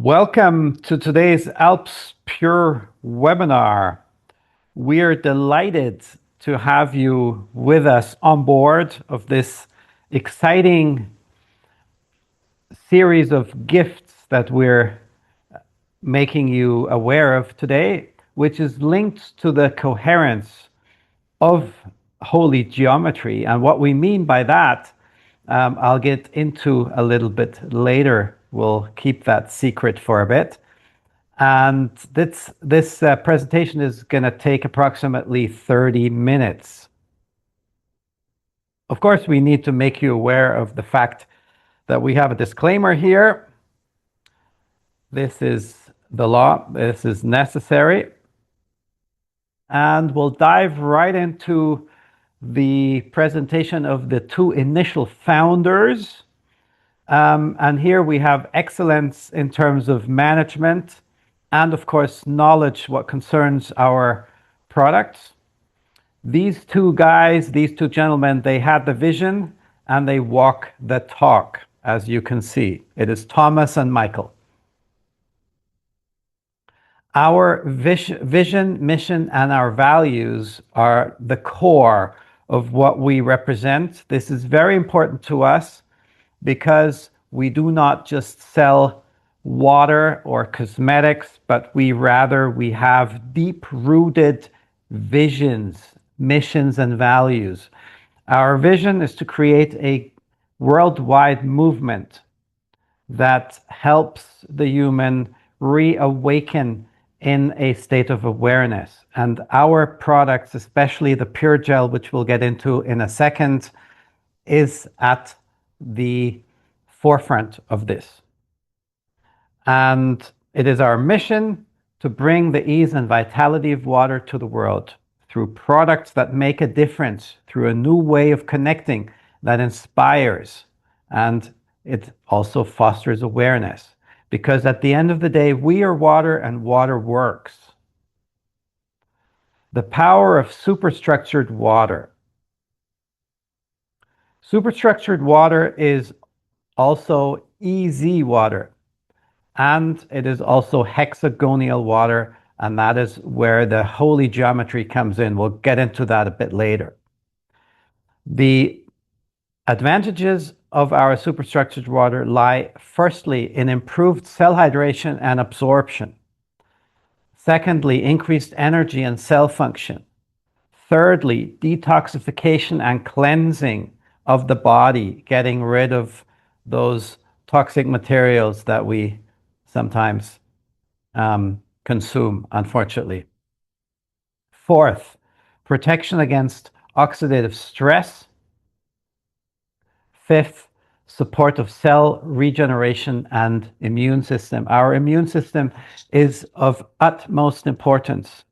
Welcome to today's Alps Pure webinar. We're delighted to have you with us on board of this exciting series of gifts that we're making you aware of today, which is linked to the coherence of holy geometry. And what we mean by that, I'll get into a little bit later. We'll keep that secret for a bit. And this presentation is going to take approximately 30 minutes. Of course, we need to make you aware of the fact that we have a disclaimer here. This is the law. This is necessary. And we'll dive right into the presentation of the two initial founders. And here we have excellence in terms of management and, of course, knowledge what concerns our products. These two guys, these two gentlemen, they had the vision and they walk the talk, as you can see. It is Thomas and Michael. Our vision, mission, and our values are the core of what we represent. This is very important to us because we do not just sell water or cosmetics, but we have deep-rooted visions, missions, and values. Our vision is to create a worldwide movement that helps the human reawaken in a state of awareness. And our products, especially the Pure Gel, which we'll get into in a second, is at the forefront of this. And it is our mission to bring the ease and vitality of water to the world through products that make a difference, through a new way of connecting that inspires, and it also fosters awareness. Because at the end of the day, we are water and water works. The power of superstructured water. Superstructured water is also EZ water, and it is also hexagonal water, and that is where the holy geometry comes in. We'll get into that a bit later. The advantages of our superstructured water lie firstly in improved cell hydration and absorption. Secondly, increased energy and cell function. Thirdly, detoxification and cleansing of the body, getting rid of those toxic materials that we sometimes consume, unfortunately. Fourth, protection against oxidative stress. Fifth, support of cell regeneration and immune system. Our immune system is of utmost importance,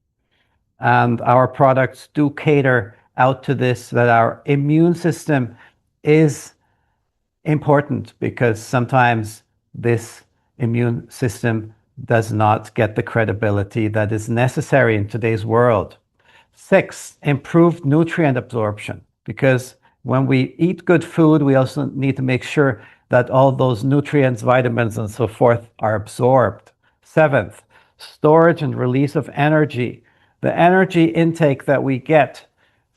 and our products do cater out to this, that our immune system is important, because sometimes this immune system does not get the credibility that is necessary in today's world. Six, improved nutrient absorption, because when we eat good food, we also need to make sure that all those nutrients, vitamins, and so forth are absorbed. Seventh, storage and release of energy. The energy intake that we get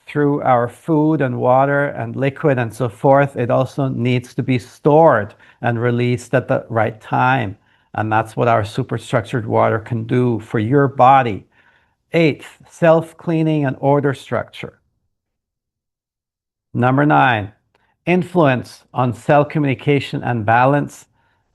through our food and water and liquid and so forth, it also needs to be stored and released at the right time. And that's what our superstructured water can do for your body. Eighth, self-cleaning and order structure. Number 9, influence on cell communication and balance.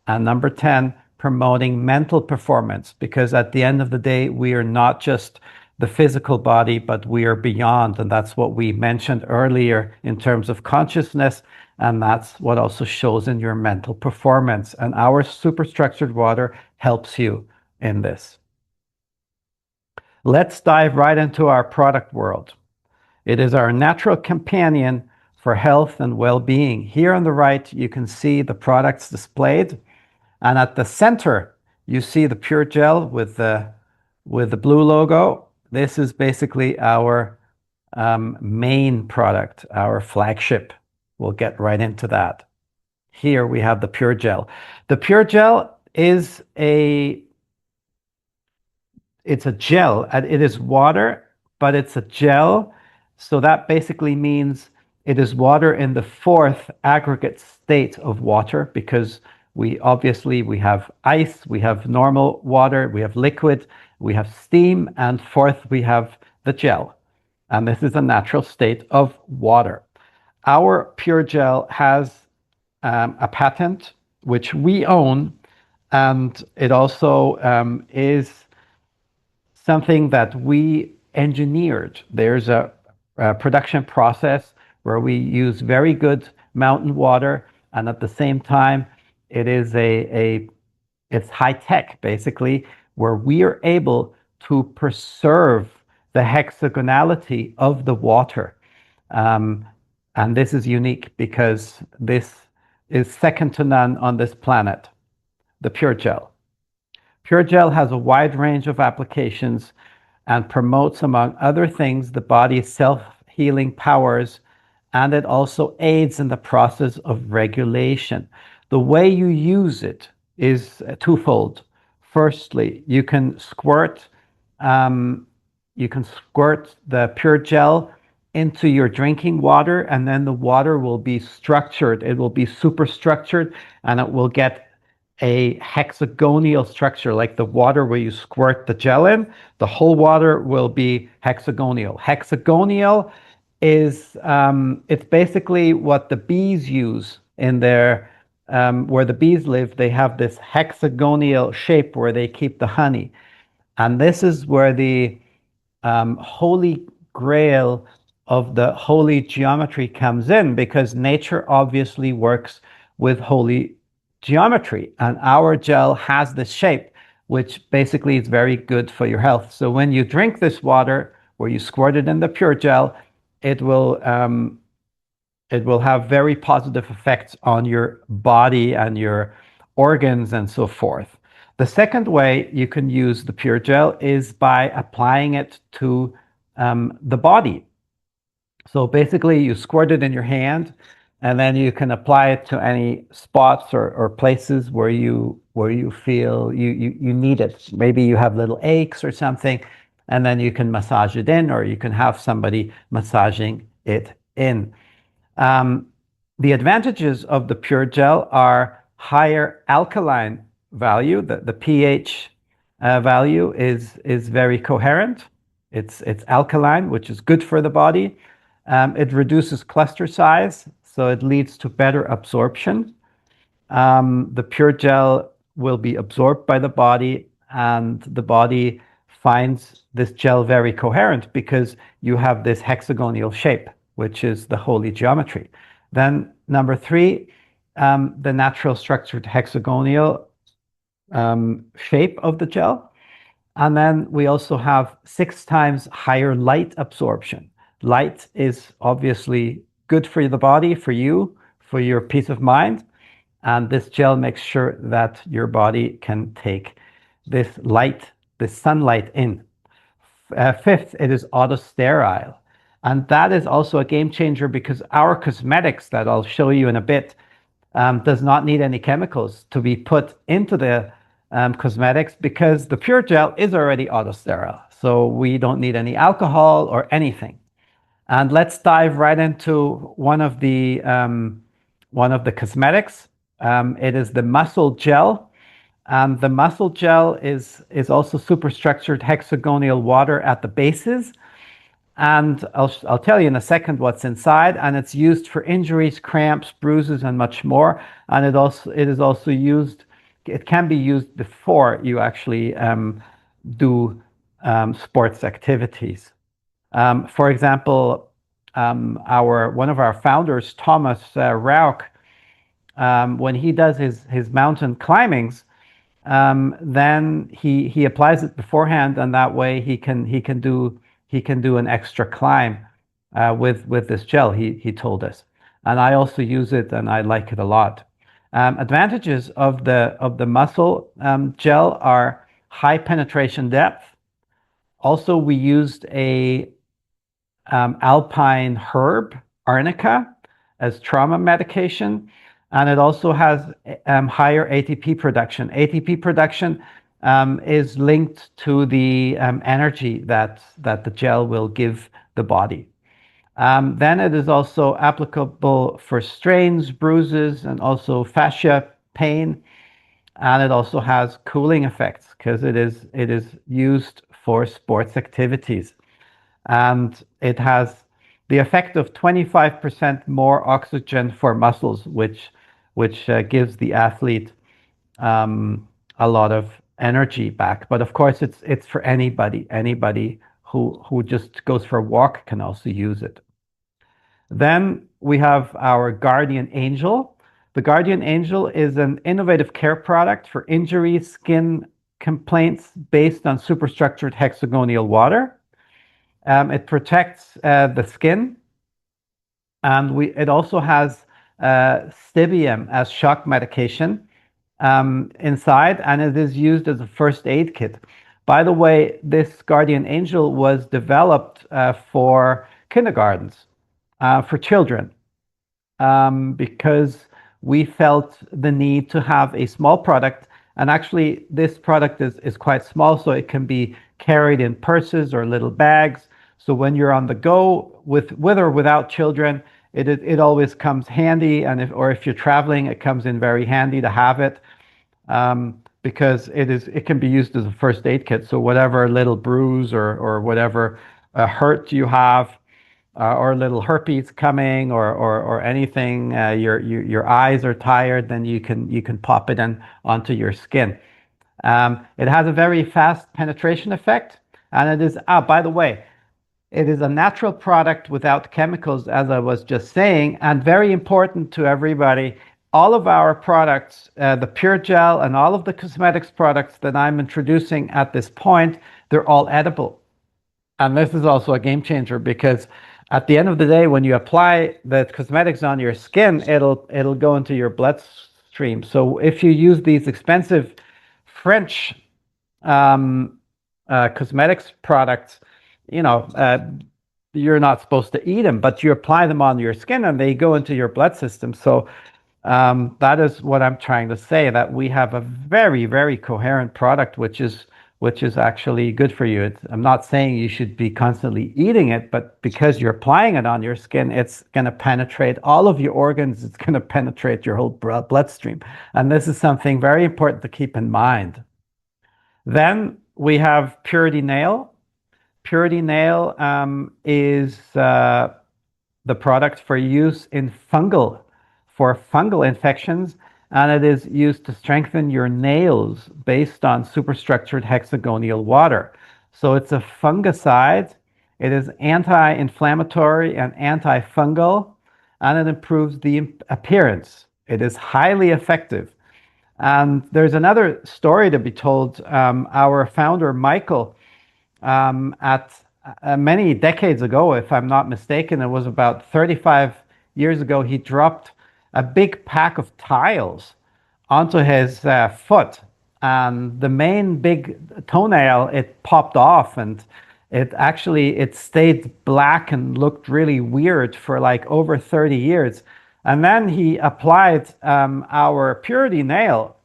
And number 10, promoting mental performance, because at the end of the day, we are not just the physical body, but we are beyond. And that's what we mentioned earlier in terms of consciousness. And that's what also shows in your mental performance. And our superstructured water helps you in this. Let's dive right into our product world. It is our natural companion for health and well-being. Here on the right, you can see the products displayed. And at the center, you see the Pure Gel with the blue logo. This is basically our main product, our flagship. We'll get right into that. Here we have the Pure Gel. The Pure Gel is a it's a gel. It is water, but it's a gel. So that basically means it is water in the fourth aggregate state of water, because we have ice, we have normal water, we have liquid, we have steam, and fourth we have the gel. And this is a natural state of water. Our pure gel has a patent which we own, and it also is something that we engineered. There's a production process where we use very good mountain water, and at the same time, it is it's high tech basically, where we are able to preserve the hexagonality of the water. Um, and this is unique because this is second to none on this planet, the Pure Gel. Pure Gel has a wide range of applications and promotes, among other things, the body's self-healing powers, and it also aids in the process of regulation. The way you use it is twofold. Firstly, um, you can squirt the pure gel into your drinking water, and then the water will be structured. It will be superstructured, and it will get a hexagonal structure, like the water where you squirt the gel in. The whole water will be hexagonal. Hexagonal is it's basically what the bees use in their where the bees live. They have this hexagonal shape where they keep the honey, and this is where the holy grail of the holy geometry comes in, because nature obviously works with holy geometry, and our gel has this shape, which basically is very good for your health. So when you drink this water, where you squirt it in the pure gel, it will um, it will have very positive effects on your body and your organs and so forth. The second way you can use the pure gel is by applying it to the body. So basically, you squirt it in your hand, and then you can apply it to any spots or places where you feel you need it. Maybe you have little aches or something, and then you can massage it in, or you can have somebody massaging it in. Um, the advantages of the pure gel are higher alkaline value. The pH value is very coherent. It's alkaline, which is good for the body. It reduces cluster size, so it leads to better absorption. The pure gel will be absorbed by the body, and the body finds this gel very coherent because you have this hexagonal shape, which is the holy geometry. Then number three, the natural structured hexagonal shape of the gel. And then we also have 6 times higher light absorption. Light is obviously good for the body, for you, for your peace of mind. And this gel makes sure that your body can take this light, this sunlight in. Fifth, it is auto-sterile. And that is also a game changer, because our cosmetics that I'll show you in a bit does not need any chemicals to be put into the cosmetics, because the pure gel is already auto-sterile. So we don't need any alcohol or anything. And let's dive right into one of the cosmetics. It is the muscle gel. The muscle gel is also superstructured hexagonal water at the bases. And I'll tell you in a second what's inside. And it's used for injuries, cramps, bruises, and much more. And it is also used. It can be used before you actually do sports activities. For example, one of our founders, Thomas Rauch, when he does his mountain climbings, then he applies it beforehand, and that way he can do an extra climb with this gel. He told us, and I also use it, and I like it a lot. Advantages of the muscle gel are high penetration depth. Also, we used a alpine herb, arnica, as trauma medication. and it also has higher ATP production. ATP production is linked to the energy that the gel will give the body. Then it is also applicable for strains, bruises, and also fascia pain. And it also has cooling effects because it is used for sports activities. And it has the effect of 25% more oxygen for muscles, which gives the athlete a lot of energy back. But of course, it's for anybody. Anybody who just goes for a walk can also use it. Then we have our Guardian Angel. The Guardian Angel is an innovative care product for injury skin complaints based on superstructured hexagonal water. It protects the skin, and it also has stibium as shock medication inside, and it is used as a first aid kit. By the way, this Guardian Angel was developed for kindergartens, for children, because we felt the need to have a small product. And actually, this product is quite small, so it can be carried in purses or little bags. So when you're on the go with or without children, it always comes handy. And if you're traveling, it comes in very handy to have it, because it can be used as a first aid kit. So whatever little bruise or whatever hurt you have, or little herpes coming, or anything, your eyes are tired, then you can pop it in onto your skin. It has a very fast penetration effect, and it is, by the way, it is a natural product without chemicals, as I was just saying, and very important to everybody. All of our products, the Pure Gel and all of the cosmetics products that I'm introducing at this point, they're all edible. And this is also a game changer, because at the end of the day, when you apply the cosmetics on your skin, it'll go into your bloodstream. So if you use these expensive French cosmetics products, you're not supposed to eat them, but you apply them on your skin and they go into your blood system. So that is what I'm trying to say, that we have a very, very coherent product, which is actually good for you. I'm not saying you should be constantly eating it, but because you're applying it on your skin, it's going to penetrate all of your organs. It's going to penetrate your whole bloodstream. And this is something very important to keep in mind. Then we have Purity Nail. Purity Nail is the product for use in fungal infections, and it is used to strengthen your nails based on superstructured hexagonal water. So it's a fungicide. It is anti-inflammatory and antifungal, and it improves the appearance. It is highly effective. And there's another story to be told. Our founder, Michael, at many decades ago, if I'm not mistaken, it was about 35 years ago, he dropped a big pack of tiles onto his foot, and the main big toenail, it popped off, and it stayed black and looked really weird for like over 30 years. And then he applied our Purity Nail,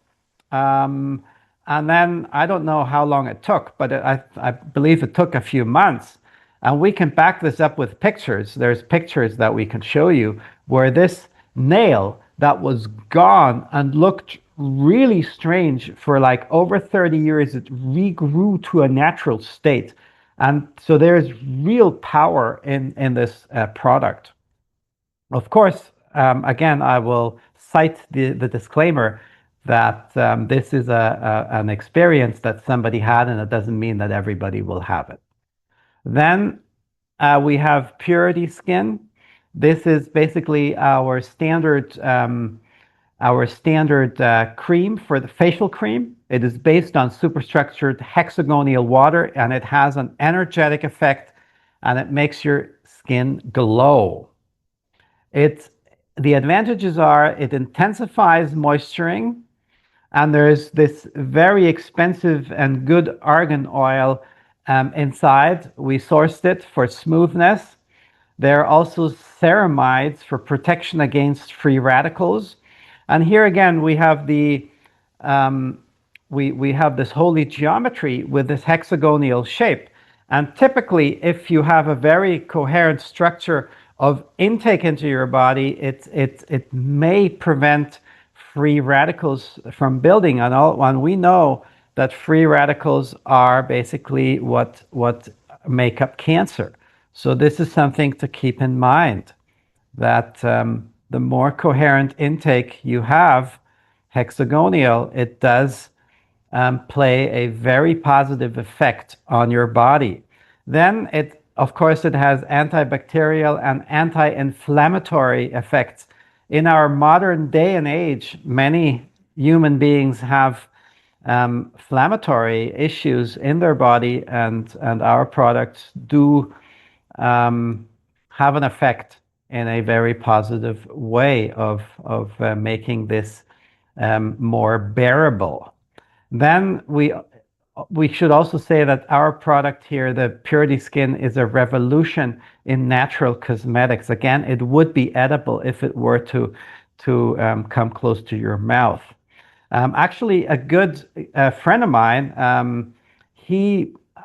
and then I don't know how long it took, but I believe it took a few months. And we can back this up with pictures. There's pictures that we can show you where this nail that was gone and looked really strange for like over 30 years, it regrew to a natural state. And so there's real power in this product. Of course, again, I will cite the disclaimer that this is an experience that somebody had, and it doesn't mean that everybody will have it. Then we have Purity Skin. This is basically our standard cream for the facial cream. It is based on superstructured hexagonal water, and it has an energetic effect, and it makes your skin glow. The advantages are it intensifies moisturing, and there's this very expensive and good argan oil inside. We sourced it for smoothness. There are also ceramides for protection against free radicals. And here again, we have the um, we have this holy geometry with this hexagonal shape. And typically, if you have a very coherent structure of intake into your body, it may prevent free radicals from building. And we know that free radicals are basically what make up cancer. So this is something to keep in mind, that the more coherent intake you have, hexagonal, it does play a very positive effect on your body. Then of course, it has antibacterial and anti-inflammatory effects. In our modern day and age, many human beings have inflammatory issues in their body, and our products do have an effect in a very positive way of making this more bearable. Then we should also say that our product here, the Purity Skin, is a revolution in natural cosmetics. Again, it would be edible if it were to come close to your mouth. Actually, a good friend of mine,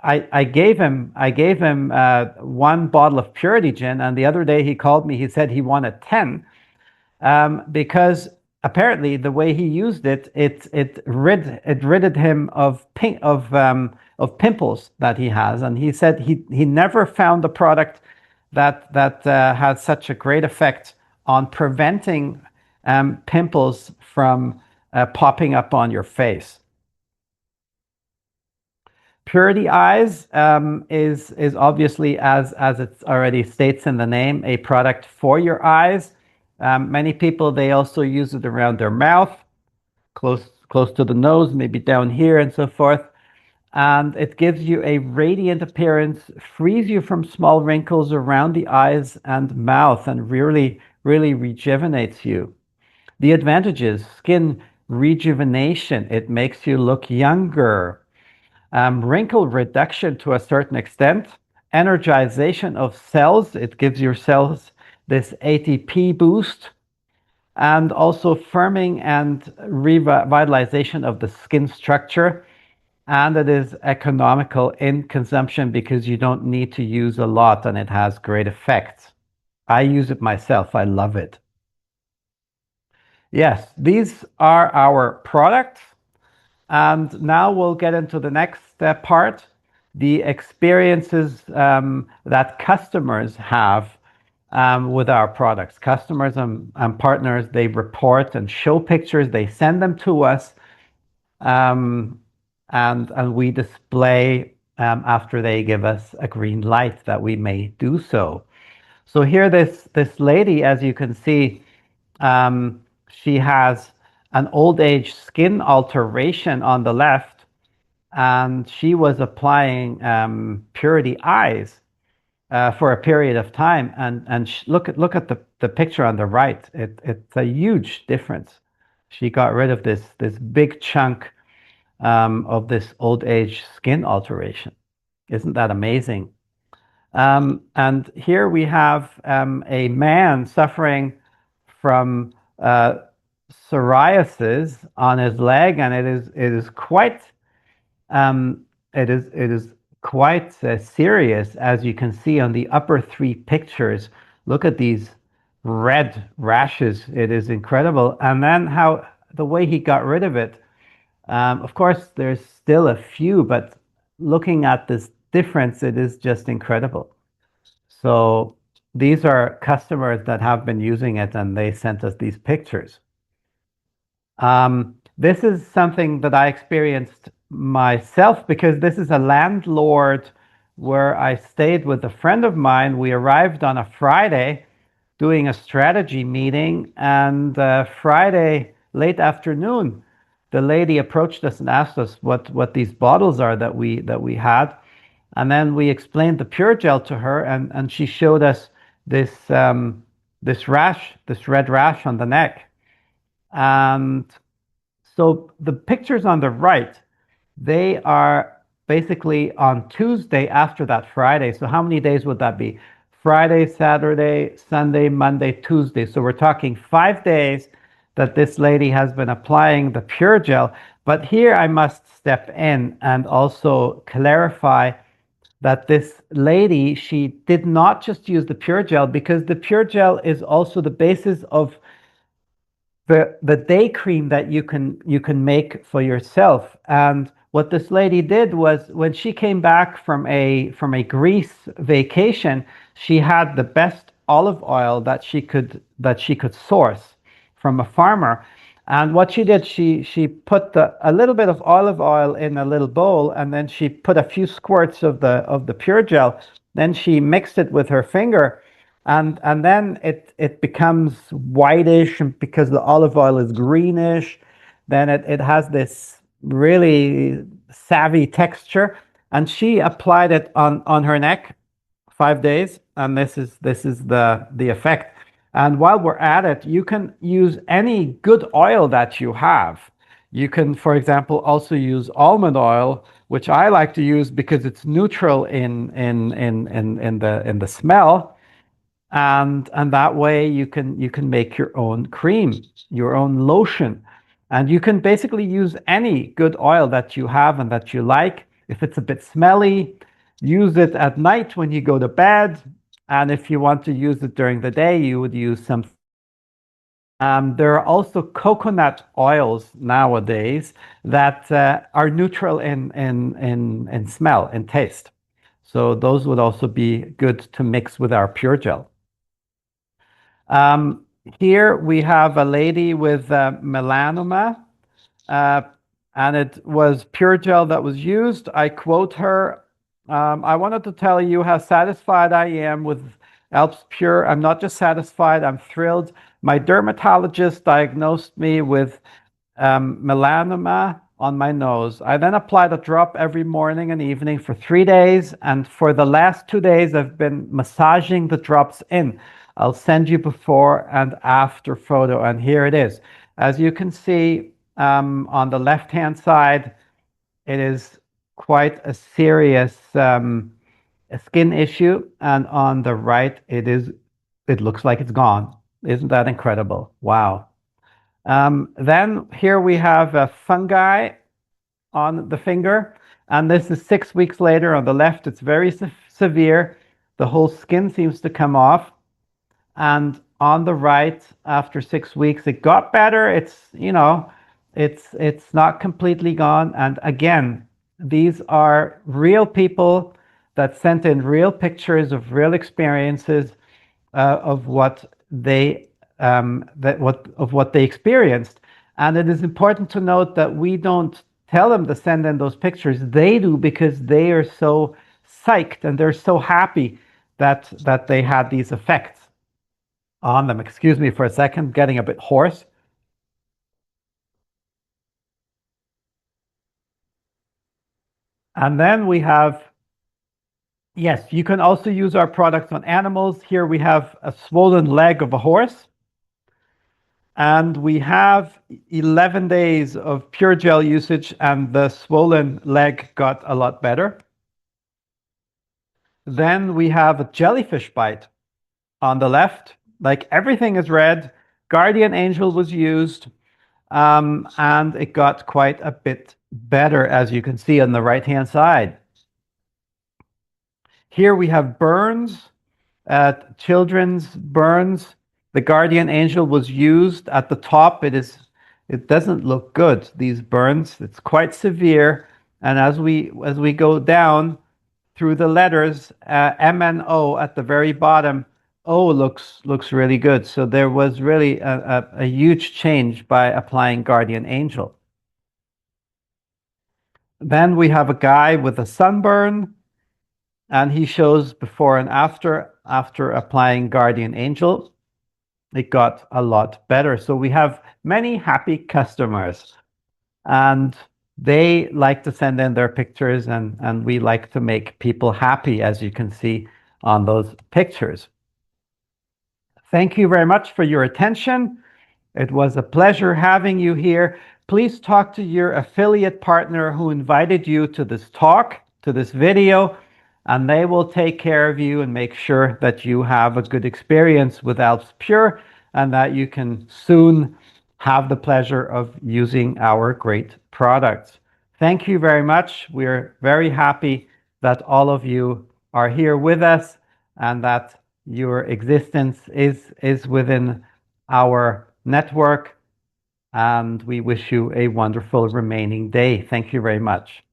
I gave him one bottle of Purity Gin, and the other day he called me. He said he wanted 10, because apparently the way he used it ridded him of pimples that he has, and he said he never found a product that had such a great effect on preventing pimples from popping up on your face. Purity Eyes is obviously, as it already states in the name, a product for your eyes. Many people, they also use it around their mouth, close to the nose, maybe down here and so forth. And it gives you a radiant appearance, frees you from small wrinkles around the eyes and mouth, and really, really rejuvenates you. The advantages: skin rejuvenation, it makes you look younger. Wrinkle reduction to a certain extent, energization of cells, it gives your cells this ATP boost, and also firming and revitalization of the skin structure. And it is economical in consumption because you don't need to use a lot, and it has great effects. I use it myself. I love it. Yes, these are our products. And now we'll get into the next part, the experiences that customers have with our products. Customers and partners, they report and show pictures, they send them to us, and we display after they give us a green light that we may do so. So here, this lady, as you can see, she has an old age skin alteration on the left, and she was applying Purity Eyes for a period of time. And look at the picture on the right. It's a huge difference. She got rid of this big chunk of this old age skin alteration. Isn't that amazing? And here we have a man suffering from psoriasis on his leg, and it is quite serious, as you can see on the upper three pictures. Look at these red rashes. It is incredible. And then how the way he got rid of it. Of course, there's still a few, but looking at this difference, it is just incredible. So these are customers that have been using it, and they sent us these pictures. This is something that I experienced myself, because this is a landlord where I stayed with a friend of mine. We arrived on a Friday doing a strategy meeting, and Friday late afternoon, the lady approached us and asked us what these bottles are that we had. And then we explained the Pure Gel to her, and she showed us this rash, this red rash on the neck. And so the pictures on the right, they are basically on Tuesday after that Friday. So how many days would that be? Friday, Saturday, Sunday, Monday, Tuesday. So we're talking 5 days that this lady has been applying the Pure Gel. But here I must step in and also clarify that this lady, she did not just use the Pure Gel, because the Pure Gel is also the basis of the day cream that you can make for yourself. And what this lady did was, when she came back from a Greece vacation, she had the best olive oil that she could source from a farmer. And what she did, she put a little bit of olive oil in a little bowl, and then she put a few squirts of the Pure Gel. Then she mixed it with her finger, and then it becomes whitish, and because the olive oil is greenish, then it has this really savvy texture. And she applied it on her neck 5 days, and this is the effect. And while we're at it, you can use any good oil that you have. You can, for example, also use almond oil, which I like to use because it's neutral in the smell, and that way you can make your own cream, your own lotion. And you can basically use any good oil that you have and that you like. If it's a bit smelly, use it at night when you go to bed. And if you want to use it during the day, you would use some. There are also coconut oils nowadays that are neutral in smell and taste. So those would also be good to mix with our Pure Gel. Um, Here we have a lady with melanoma, uh, and it was Pure Gel that was used. I quote her. I wanted to tell you how satisfied I am with Alps Pure. I'm not just satisfied, I'm thrilled. My dermatologist diagnosed me with melanoma on my nose. I then applied a drop every morning and evening for 3 days, and for the last 2 days, I've been massaging the drops in. I'll send you before and after photo, and here it is. As you can see, on the left-hand side, it is quite a serious a skin issue, and on the right, it looks like it's gone. Isn't that incredible? Wow. Then here we have a fungi on the finger, and this is 6 weeks later. On the left, it's very severe. The whole skin seems to come off. And on the right, after 6 weeks, it got better. It's not completely gone. And again, these are real people that sent in real pictures of real experiences, of what they experienced. And it is important to note that we don't tell them to send in those pictures. They do, because they are so psyched and they're so happy that they had these effects on them. Excuse me for a second, getting a bit hoarse. And then we have, yes, you can also use our products on animals. Here we have a swollen leg of a horse. And we have 11 days of Pure Gel usage, and the swollen leg got a lot better. Then we have a jellyfish bite on the left. Like, everything is red. Guardian Angel was used, and it got quite a bit better, as you can see on the right-hand side. Here we have burns, children's burns. The Guardian Angel was used at the top. It doesn't look good, these burns. It's quite severe. And as we go down through the letters, M and O at the very bottom, O looks really good. So there was really a huge change by applying Guardian Angel. Then we have a guy with a sunburn, and he shows before and after applying Guardian Angel. It got a lot better. So we have many happy customers, and they like to send in their pictures, and we like to make people happy, as you can see on those pictures. Thank you very much for your attention. It was a pleasure having you here. Please talk to your affiliate partner who invited you to this talk, to this video, and they will take care of you and make sure that you have a good experience with Alps Pure, and that you can soon have the pleasure of using our great products. Thank you very much. We're very happy that all of you are here with us and that your existence is within our network. And we wish you a wonderful remaining day. Thank you very much.